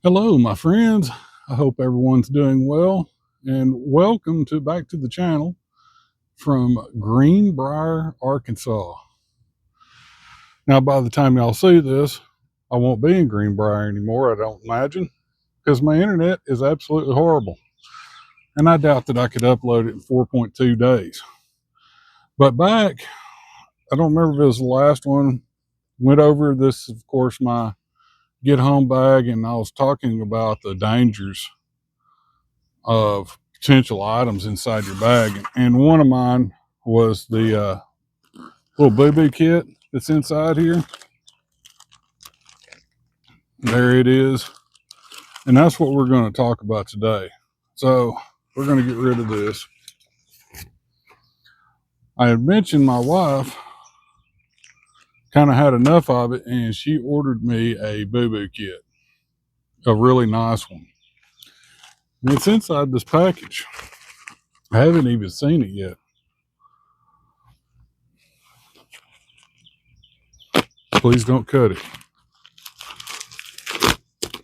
Hello, my friends. I hope everyone's doing well, and welcome back to the channel from Greenbrier, Arkansas. Now, by the time y'all see this, I won't be in Greenbrier anymore, I don't imagine, because my internet is absolutely horrible, and I doubt that I could upload it in 4.2 days. But back, I don't remember if it was the last one, went over this, of course, my get home bag, and I was talking about the dangers of potential items inside your bag. And one of mine was the little boo-boo kit that's inside here. There it is. And that's what we're going to talk about today. So we're going to get rid of this. I had mentioned my wife kind of had enough of it, and she ordered me a boo-boo kit, a really nice one. And it's inside this package. I haven't even seen it yet. Please don't cut it.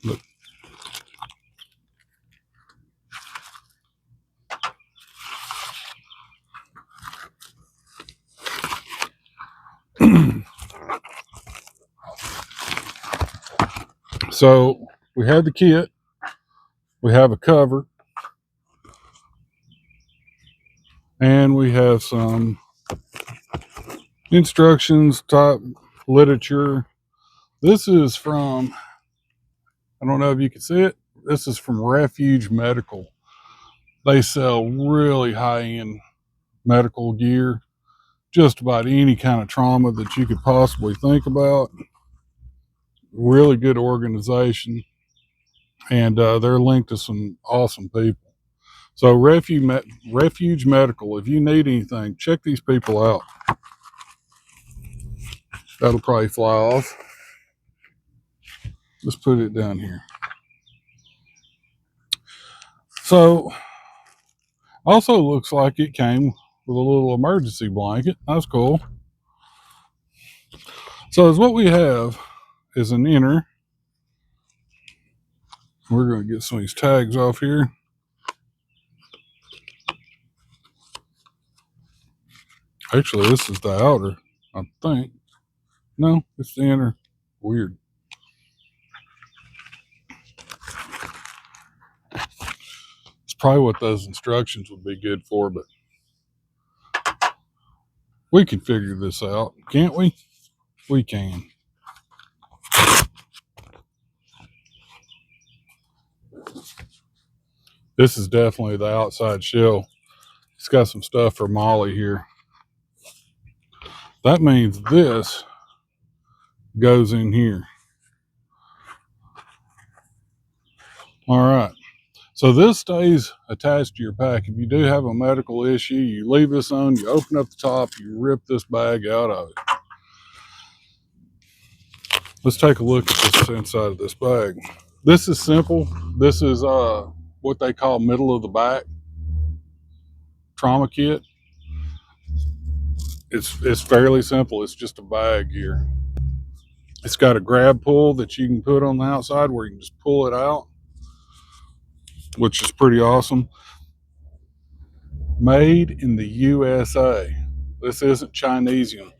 Look. So we have the kit. We have a cover. And we have some instructions, type literature. This is from, I don't know if you can see it, this is from Refuge Medical. They sell really high-end medical gear, just about any kind of trauma that you could possibly think about. Really good organization, and they're linked to some awesome people. So Refuge Medical, if you need anything, check these people out. That'll probably fly off. Let's put it down here. So, also looks like it came with a little emergency blanket. That's cool. So, as what we have is an inner. We're going to get some of these tags off here. Actually, this is the outer, I think. No, it's the inner. Weird. It's probably what those instructions would be good for, but we can figure this out, can't we? We can. This is definitely the outside shell. It's got some stuff for Molly here. That means this goes in here. All right. So this stays attached to your pack. If you do have a medical issue, you leave this on, you open up the top, you rip this bag out of it. Let's take a look at this inside of this bag. This is simple. This is what they call middle of the back trauma kit. It's fairly simple. It's just a bag here. It's got a grab pull that you can put on the outside where you can just pull it out, which is pretty awesome. Made in the USA. This isn't Chinesian.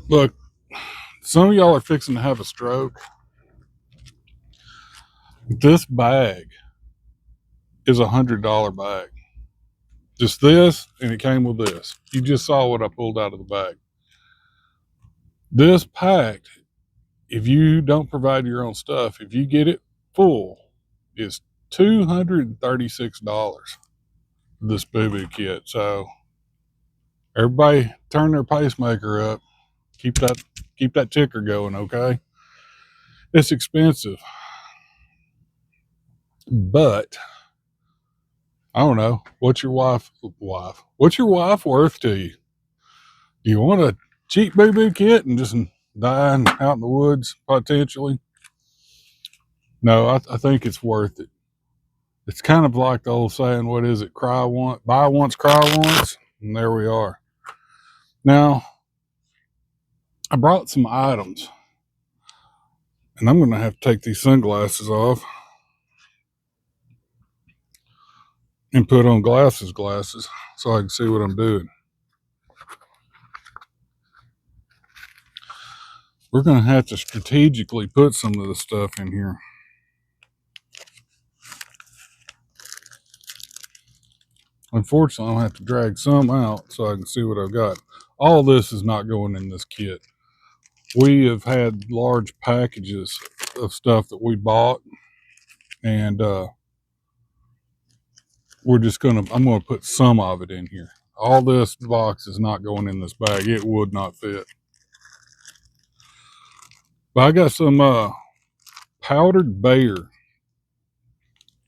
Look, some of y'all are fixing to have a stroke. This bag is $100 bag. Just this, and it came with this. You just saw what I pulled out of the bag. This pack, if you don't provide your own stuff, if you get it full, is $236. This boo-boo kit. So everybody turn their pacemaker up. Keep that ticker going, okay? It's expensive. But I don't know. What's your wife worth to you? Do you want a cheap boo-boo kit and just dying out in the woods potentially? No, I think it's worth it. It's kind of like the old saying, what is it? Buy once, cry once. And there we are. Now, I brought some items. And I'm going to have to take these sunglasses off and put on glasses so I can see what I'm doing. We're going to have to strategically put some of the stuff in here. Unfortunately, I'll have to drag some out so I can see what I've got. All this is not going in this kit. We have had large packages of stuff that we bought, and I'm going to put some of it in here. All this box is not going in this bag. It would not fit. But I got some powdered Bayer.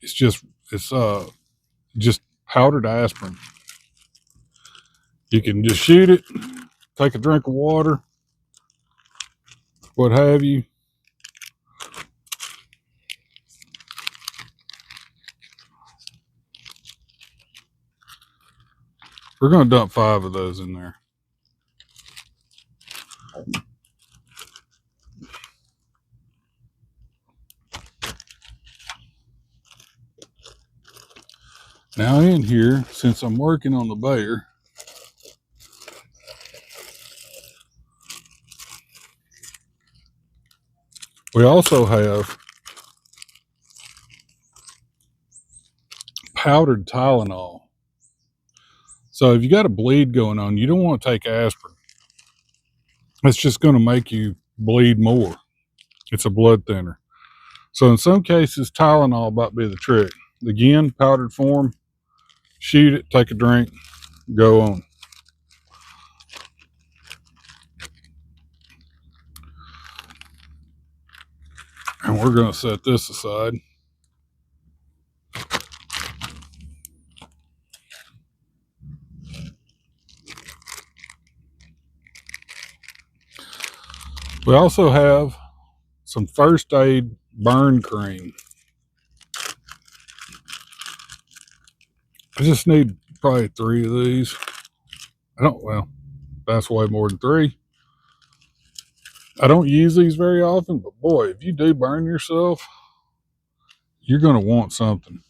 It's just powdered aspirin. You can just shoot it, take a drink of water, what have you. We're going to dump 5 of those in there. Now in here, since I'm working on the Bayer, we also have powdered Tylenol. So if you got a bleed going on, you don't want to take aspirin. It's just going to make you bleed more. It's a blood thinner. So in some cases, Tylenol might be the trick. Again, powdered form, shoot it, take a drink, go on. And we're going to set this aside. We also have some first aid burn cream. I just need probably 3 of these. That's way more than 3. I don't use these very often, but boy, if you do burn yourself, you're going to want something.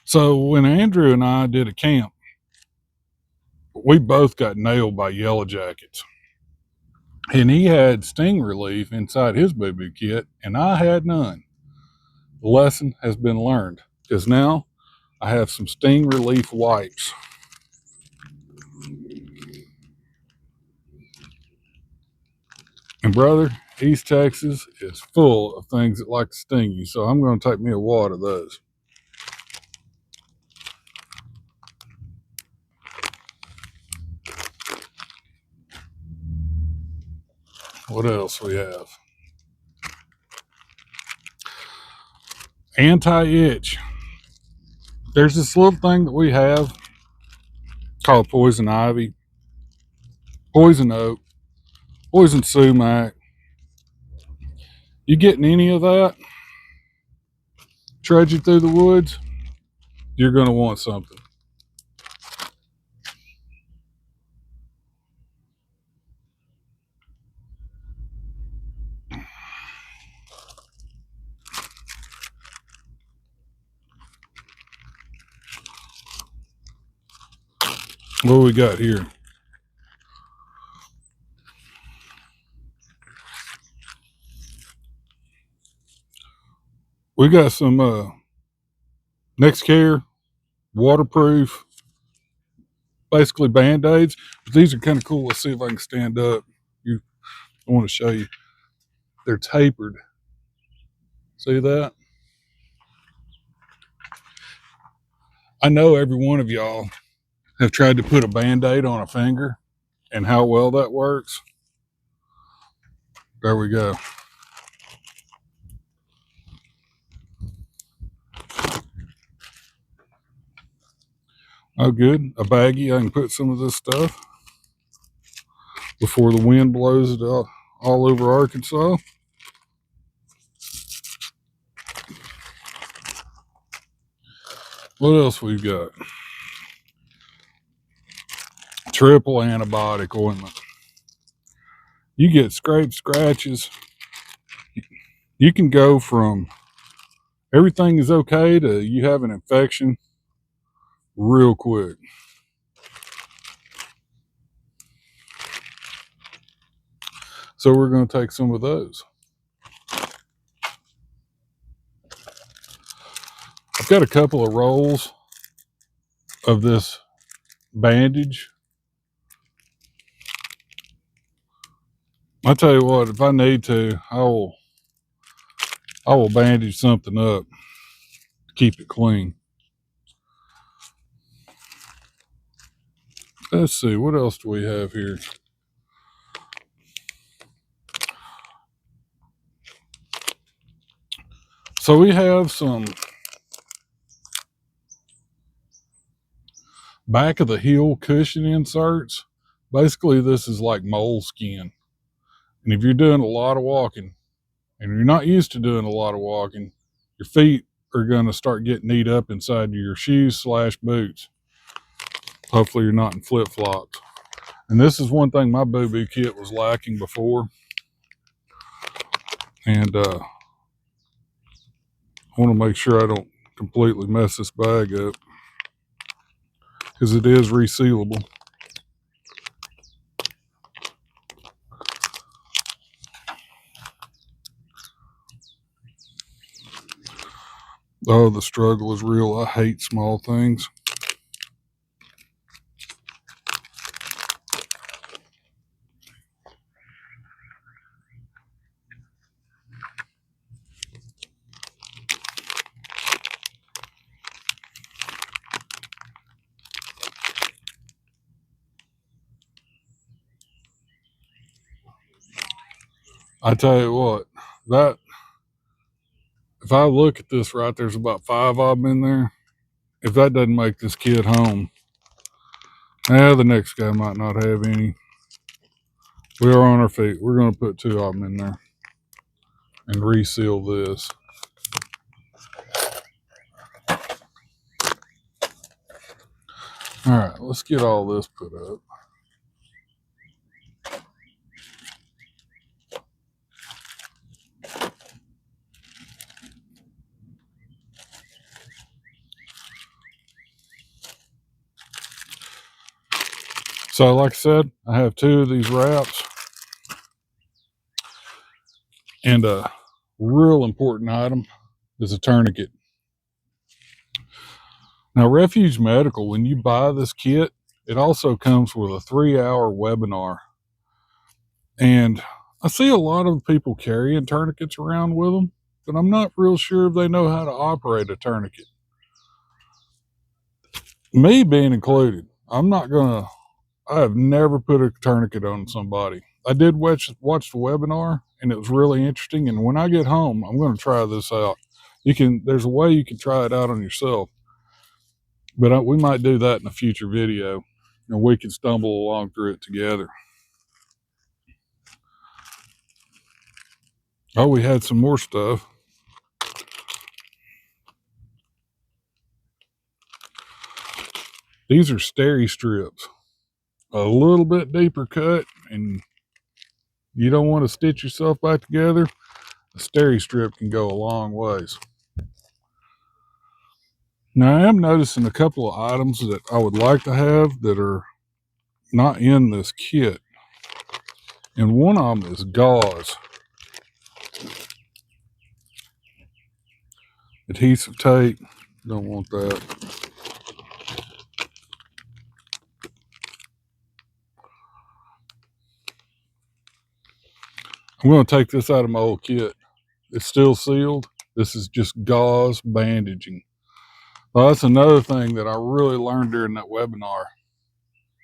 So when Andrew and I did a camp, we both got nailed by yellow jackets. And he had sting relief inside his boo-boo kit, and I had none. The lesson has been learned, because now I have some sting relief wipes. And brother, East Texas is full of things that like to sting you, so I'm going to take me a wad of those. What else we have? Anti-itch. There's this little thing that we have called poison ivy, poison oak, poison sumac. You getting any of that trudging through the woods, you're going to want something. What we got here? We got some Next Care waterproof, basically Band-Aids. But these are kind of cool. Let's see if I can stand up. I want to show you. They're tapered. See that? I know every one of y'all have tried to put a Band-Aid on a finger and how well that works. There we go. Oh, good. A baggie. I can put some of this stuff before the wind blows it all over Arkansas. What else we've got? Triple antibiotic ointment. You get scrapes, scratches. You can go from everything is okay to you have an infection real quick. So we're going to take some of those. I've got a couple of rolls of this bandage. I tell you what, if I need to, I will bandage something up to keep it clean. Let's see, what else do we have here? So we have some back of the heel cushion inserts. Basically, this is like moleskin. And if you're doing a lot of walking and you're not used to doing a lot of walking, your feet are going to start getting kneed up inside your shoes / boots. Hopefully you're not in flip-flops. And this is one thing my boo-boo kit was lacking before. And I want to make sure I don't completely mess this bag up, because it is resealable. Oh, the struggle is real. I hate small things. I tell you what, that if I look at this right, there's about 5 of them in there. If that doesn't make this kid home, the next guy might not have any. We are on our feet. We're going to put 2 of them in there and reseal this. All right, let's get all this put up. So like I said, I have 2 of these wraps. And a real important item is a tourniquet. Now, Refuge Medical, when you buy this kit, it also comes with a 3-hour webinar. And I see a lot of people carrying tourniquets around with them, but I'm not real sure if they know how to operate a tourniquet. Me being included, I have never put a tourniquet on somebody. I did watch the webinar, and it was really interesting. And when I get home, I'm going to try this out. There's a way you can try it out on yourself, but we might do that in a future video, and we can stumble along through it together. Oh, we had some more stuff. These are steri strips, a little bit deeper cut, and you don't want to stitch yourself back together. A steri strip can go a long ways. Now, I am noticing a couple of items that I would like to have that are not in this kit. And one of them is gauze. Adhesive tape. Don't want that. I'm going to take this out of my old kit. It's still sealed. This is just gauze bandaging. Well, that's another thing that I really learned during that webinar.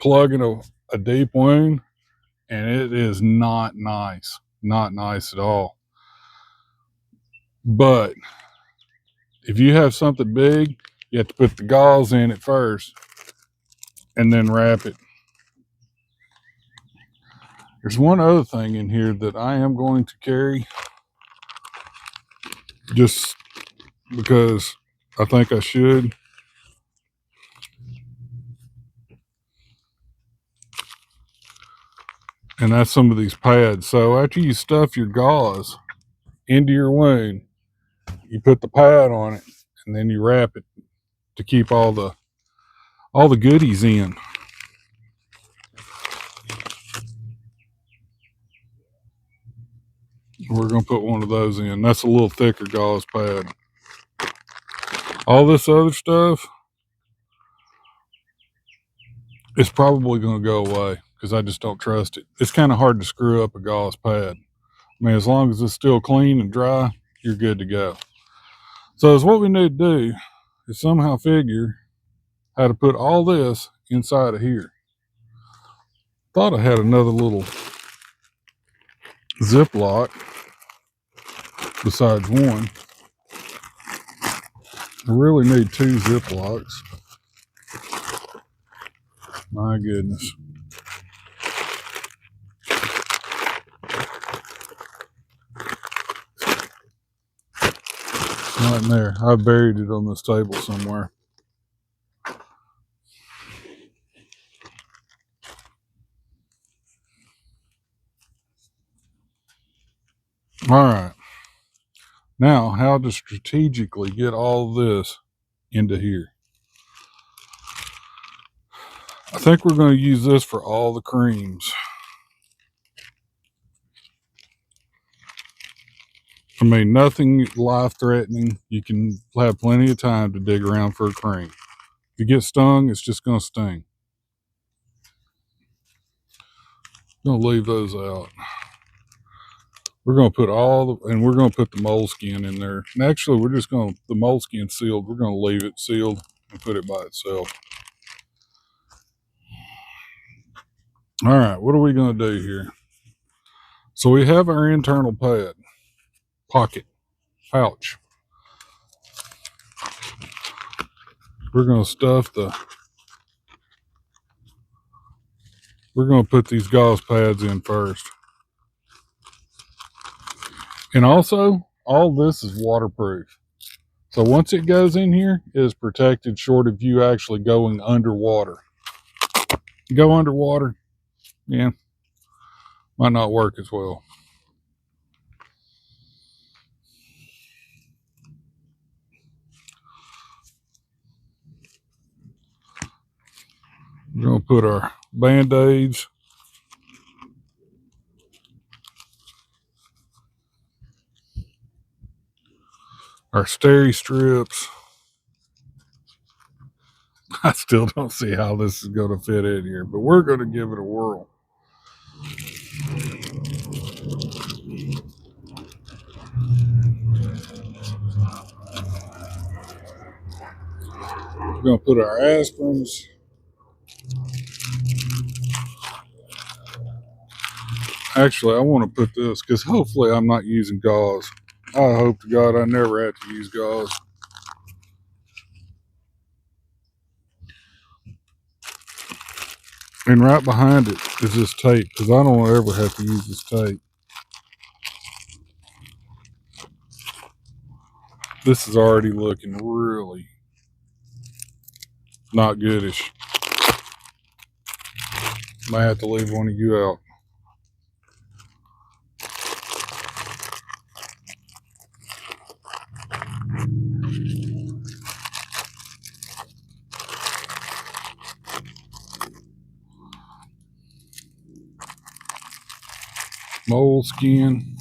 Plugging a deep wound, and it is not nice. Not nice at all. But if you have something big, you have to put the gauze in it first and then wrap it. There's one other thing in here that I am going to carry, just because I think I should. And that's some of these pads. So after you stuff your gauze into your wound, you put the pad on it, and then you wrap it to keep all the goodies in. We're going to put one of those in. That's a little thicker gauze pad. All this other stuff is probably going to go away because I just don't trust it. It's kind of hard to screw up a gauze pad. I mean, as long as it's still clean and dry, you're good to go. So what we need to do is somehow figure how to put all this inside of here. Thought I had another little Ziploc besides one. I really need 2 Ziplocs. My goodness. Right there. I buried it on this table somewhere. All right. Now, how to strategically get all of this into here. I think we're going to use this for all the creams. I mean, nothing life-threatening. You can have plenty of time to dig around for a cream. If you get stung, it's just going to sting. I'm going to leave those out. We're going to put and we're going to put the moleskin in there. And actually, we're just going to, the moleskin sealed, we're going to leave it sealed and put it by itself. All right, what are we going to do here? So we have our internal pad, pocket, pouch. We're going to stuff we're going to put these gauze pads in first. And also, all this is waterproof. So once it goes in here, it is protected short of you actually going underwater. Go underwater, yeah, might not work as well. We're going to put our Band-Aids, our steri strips. I still don't see how this is going to fit in here, but we're going to give it a whirl. We're going to put our aspirins. Actually, I want to put this because hopefully I'm not using gauze. I hope to God I never have to use gauze. And right behind it is this tape because I don't ever have to use this tape. This is already looking really not goodish. Might have to leave one of you out. Moleskin.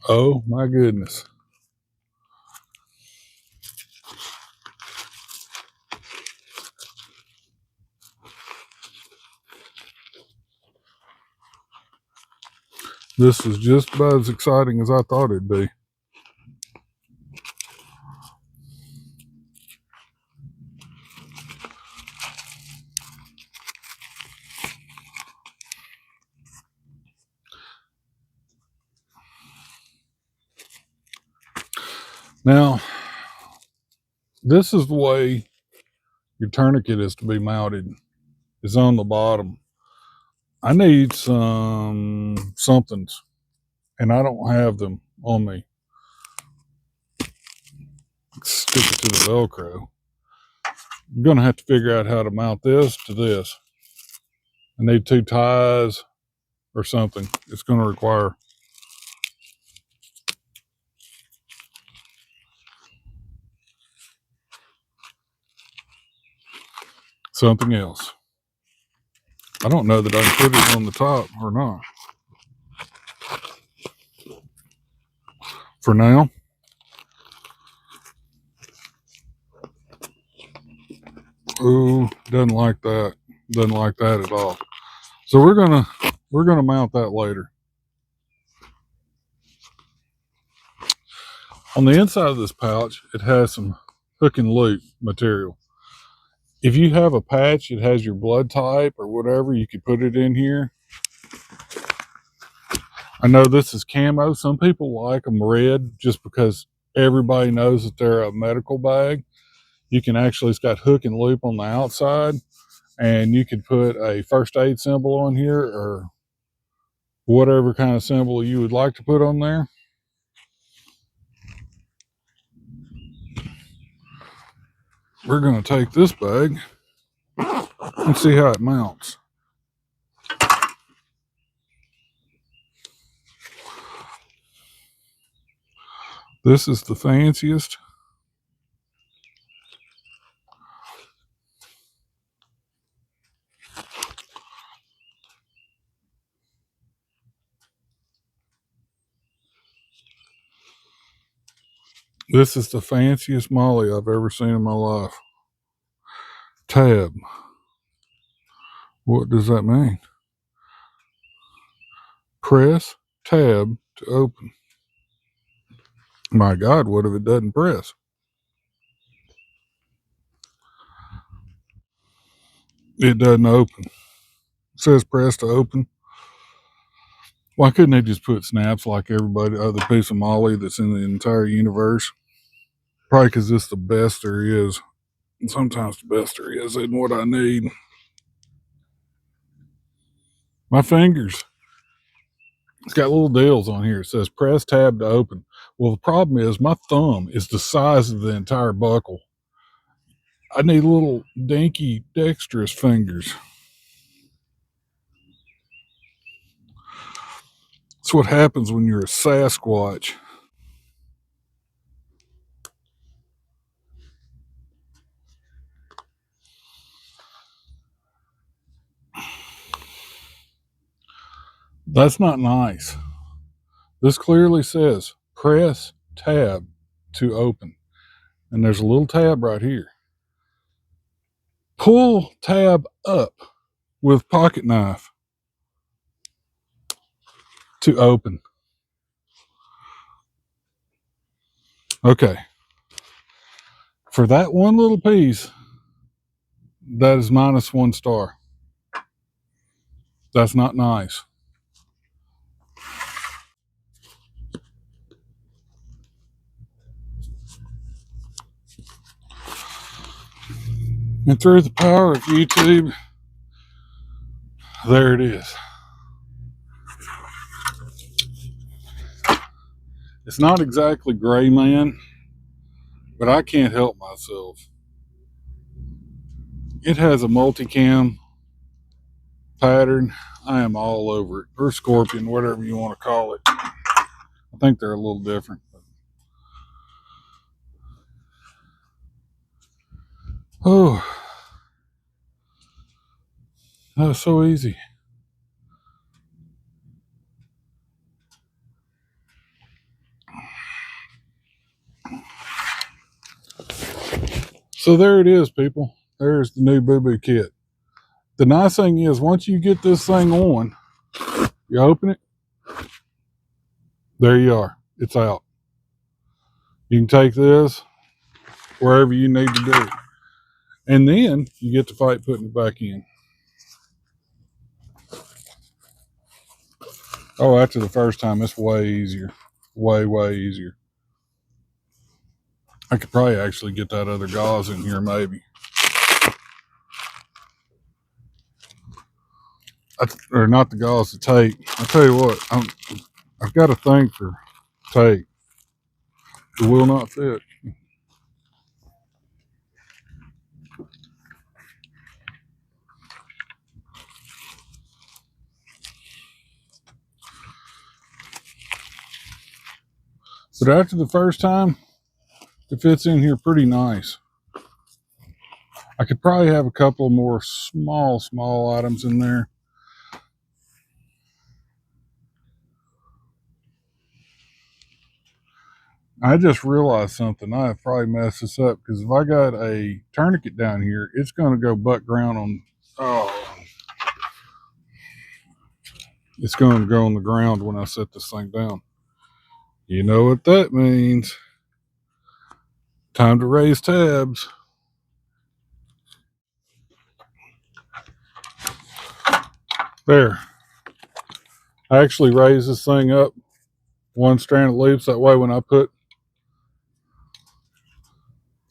Oh my goodness. This is just about as exciting as I thought it'd be. Now, this is the way your tourniquet is to be mounted, is on the bottom. I need somethings, and I don't have them on me. stick it to the Velcro. I'm going to have to figure out how to mount this to this. I need 2 ties or something. It's going to require something else. I don't know that I can put it on the top or not. For now. Ooh, doesn't like that. Doesn't like that at all. So we're gonna mount that later. On the inside of this pouch, it has some hook and loop material. If you have a patch that has your blood type or whatever, you could put it in here. I know this is camo. Some people like them red just because everybody knows that they're a medical bag. You can actually, it's got hook and loop on the outside, and you could put a first aid symbol on here or whatever kind of symbol you would like to put on there. We're going to take this bag and see how it mounts. This is the fanciest. This is the fanciest molly I've ever seen in my life. Tab. What does that mean? Press tab to open. My God, what if it doesn't press? It doesn't open. It says press to open. Why couldn't they just put snaps like everybody other piece of molly that's in the entire universe? Probably because it's the best there is. And sometimes the best there is isn't what I need. My fingers. It's got little deals on here. It says press tab to open. Well, the problem is my thumb is the size of the entire buckle. I need little dinky, dexterous fingers. That's what happens when you're a Sasquatch. That's not nice. This clearly says press tab to open. And there's a little tab right here. Pull tab up with pocket knife to open. Okay. For that one little piece, that is -1 star. That's not nice. And through the power of YouTube, there it is. It's not exactly gray, man, but I can't help myself. It has a multicam pattern. I am all over it. Or scorpion, whatever you want to call it. I think they're a little different. Oh, that was so easy. So there it is, people. There's the new Boo Boo kit. The nice thing is, once you get this thing on, you open it, there you are. It's out. You can take this wherever you need to do. And then you get to fight putting it back in. Oh, after the first time, it's way easier. Way, way easier. I could probably actually get that other gauze in here, maybe. Or not the gauze, the tape. I tell you what, I've got a thing for tape. It will not fit. But after the first time, it fits in here pretty nice. I could probably have a couple more small items in there. I just realized something. I have probably messed this up because if I got a tourniquet down here, it's going to go butt ground on. Oh, it's going to go on the ground when I set this thing down. You know what that means? Time to raise tabs. There. I actually raise this thing up one strand of loops. That way when I put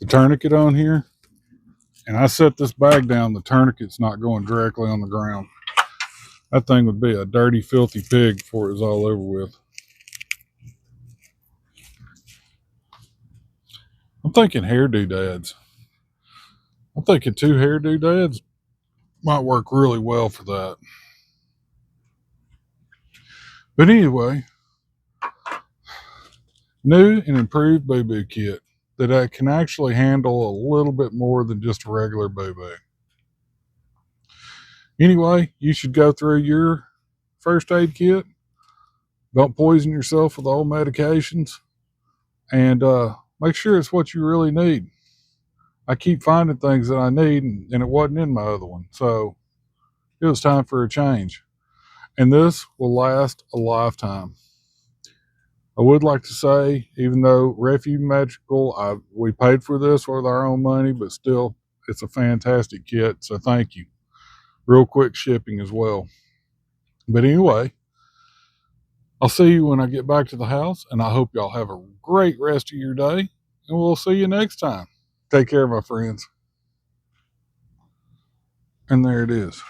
the tourniquet on here and I set this bag down, the tourniquet's not going directly on the ground. That thing would be a dirty, filthy pig before it was all over with. I'm thinking hair doodads. I'm thinking 2 hair doodads might work really well for that. But anyway, new and improved boo-boo kit that can actually handle a little bit more than just a regular boo-boo. Anyway, you should go through your first aid kit. Don't poison yourself with old medications. And make sure it's what you really need. I keep finding things that I need, and it wasn't in my other one. So it was time for a change. And this will last a lifetime. I would like to say, even though Refuge Medical, we paid for this with our own money, but still, it's a fantastic kit. So thank you. Real quick shipping as well. But anyway, I'll see you when I get back to the house, and I hope y'all have a great rest of your day, and we'll see you next time. Take care, my friends. And there it is.